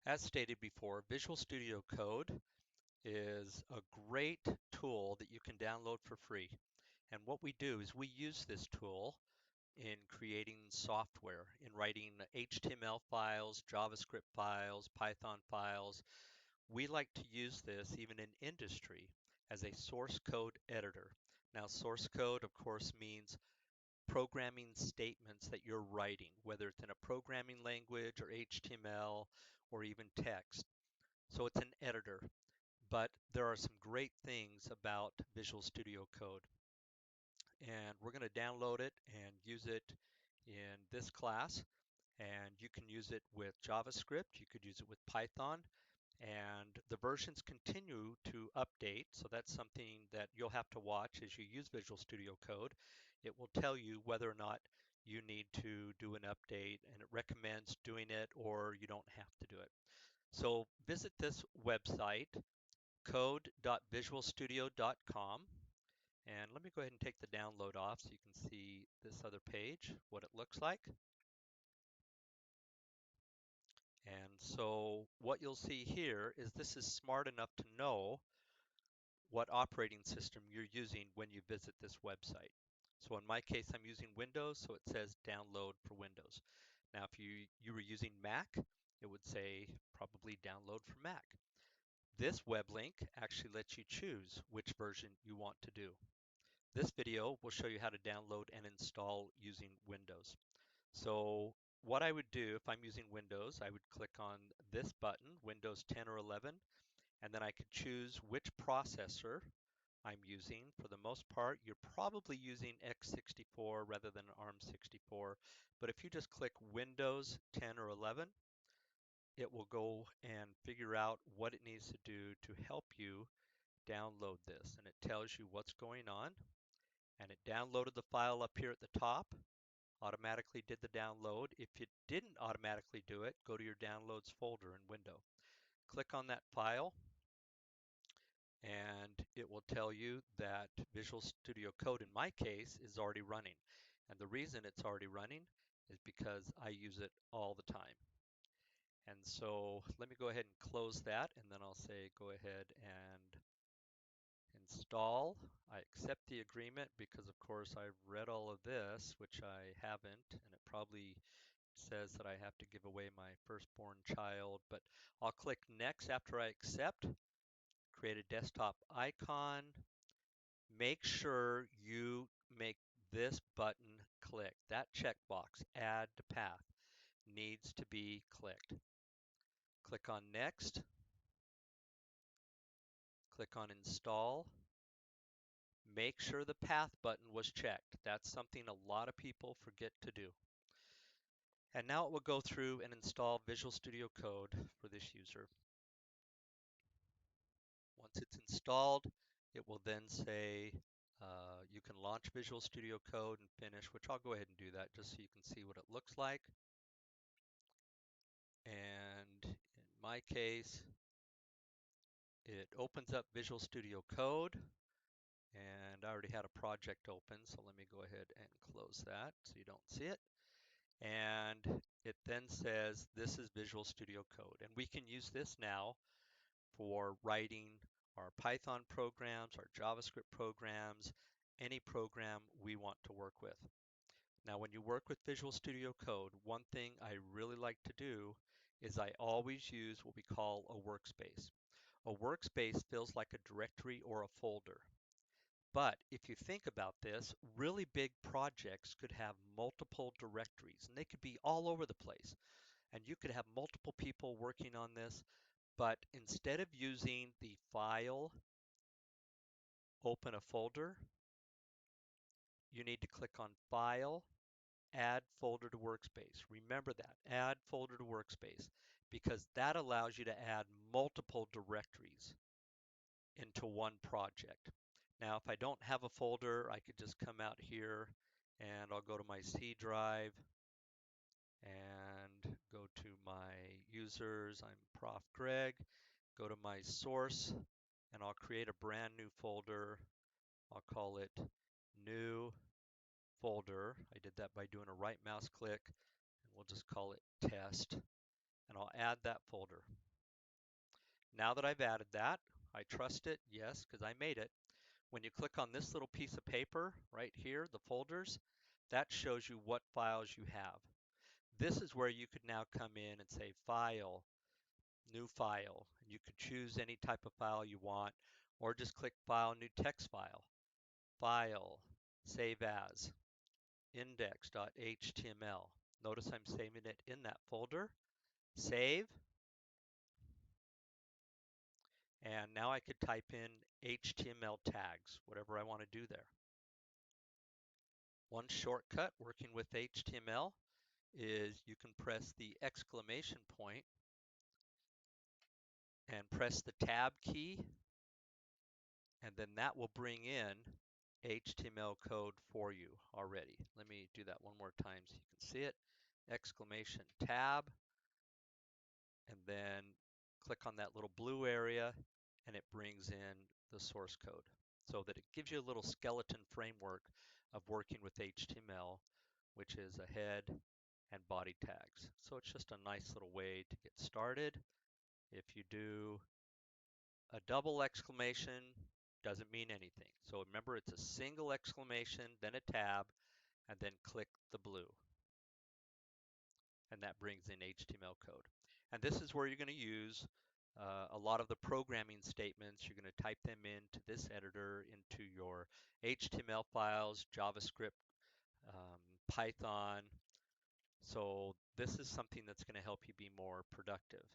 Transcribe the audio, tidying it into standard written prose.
As stated before, Visual Studio Code is a great tool that you can download for free. And what we do is we use this tool in creating software, in writing HTML files, JavaScript files, Python files. We like to use this even in industry as a source code editor. Now, source code, of course, means programming statements that you're writing, whether it's in a programming language or HTML or even text. So it's an editor, but there are some great things about Visual Studio Code. And we're going to download it and use it in this class. And you can use it with JavaScript, you could use it with Python, and the versions continue to update. So that's something that you'll have to watch as you use Visual Studio Code. It will tell you whether or not you need to do an update, and it recommends doing it or you don't have to do it. So visit this website, code.visualstudio.com. And let me go ahead and take the download off so you can see this other page, what it looks like. And so what you'll see here is this is smart enough to know what operating system you're using when you visit this website. So in my case, I'm using Windows, so it says download for Windows. Now, if you were using Mac, it would say probably download for Mac. This web link actually lets you choose which version you want to do. This video will show you how to download and install using Windows. So what I would do if I'm using Windows, I would click on this button, Windows 10 or 11, and then I could choose which processor I'm using. For the most part, you're probably using x64 rather than ARM64, but if you just click Windows 10 or 11, it will go and figure out what it needs to do to help you download this, and it tells you what's going on, and it downloaded the file up here at the top, automatically did the download. If it didn't automatically do it, go to your downloads folder in Windows. Click on that file and it will tell you that Visual Studio Code in my case is already running. And the reason it's already running is because I use it all the time. And so let me go ahead and close that, and then I'll say go ahead and install. I accept the agreement because of course I've read all of this, which I haven't, and it probably says that I have to give away my firstborn child, but I'll click next after I accept, create a desktop icon. Make sure you make this button click. That checkbox, add to path, needs to be clicked. Click on next, click on install. Make sure the path button was checked. That's something a lot of people forget to do. And now it will go through and install Visual Studio Code for this user. Once it's installed, it will then say you can launch Visual Studio Code and finish, which I'll go ahead and do that just so you can see what it looks like. And in my case, it opens up Visual Studio Code, and I already had a project open, so let me go ahead and close that so you don't see it. And it then says this is Visual Studio Code, and we can use this now for writing our Python programs, our JavaScript programs, any program we want to work with. Now, when you work with Visual Studio Code, one thing I really like to do is I always use what we call a workspace. A workspace feels like a directory or a folder. But if you think about this, really big projects could have multiple directories, and they could be all over the place. And you could have multiple people working on this, but instead of using the file, open a folder, you need to click on File, Add Folder to Workspace. Remember that, Add Folder to Workspace, because that allows you to add multiple directories into one project. Now, if I don't have a folder, I could just come out here and I'll go to my C drive and go to my users. I'm Prof. Greg. Go to my source and I'll create a brand new folder. I'll call it new folder. I did that by doing a right mouse click, and we'll just call it test. and I'll add that folder. Now that I've added that, I trust it, yes, because I made it. When you click on this little piece of paper right here, the folders, that shows you what files you have. This is where you could now come in and say File, New File. And you could choose any type of file you want, or just click File, New Text File, File, Save As, Index.html. Notice I'm saving it in that folder. Save. And now I could type in HTML tags, whatever I want to do there. One shortcut working with HTML is you can press the exclamation point and press the tab key, and then that will bring in HTML code for you already. Let me do that one more time so you can see it. Exclamation tab, and then click on that little blue area, and it brings in the source code so that it gives you a little skeleton framework of working with HTML, which is a head and body tags. So it's just a nice little way to get started. If you do a double exclamation, doesn't mean anything. So remember, it's a single exclamation, then a tab, and then click the blue. And that brings in HTML code. And this is where you're going to use a lot of the programming statements. You're going to type them into this editor, into your HTML files, JavaScript, Python. So this is something that's going to help you be more productive.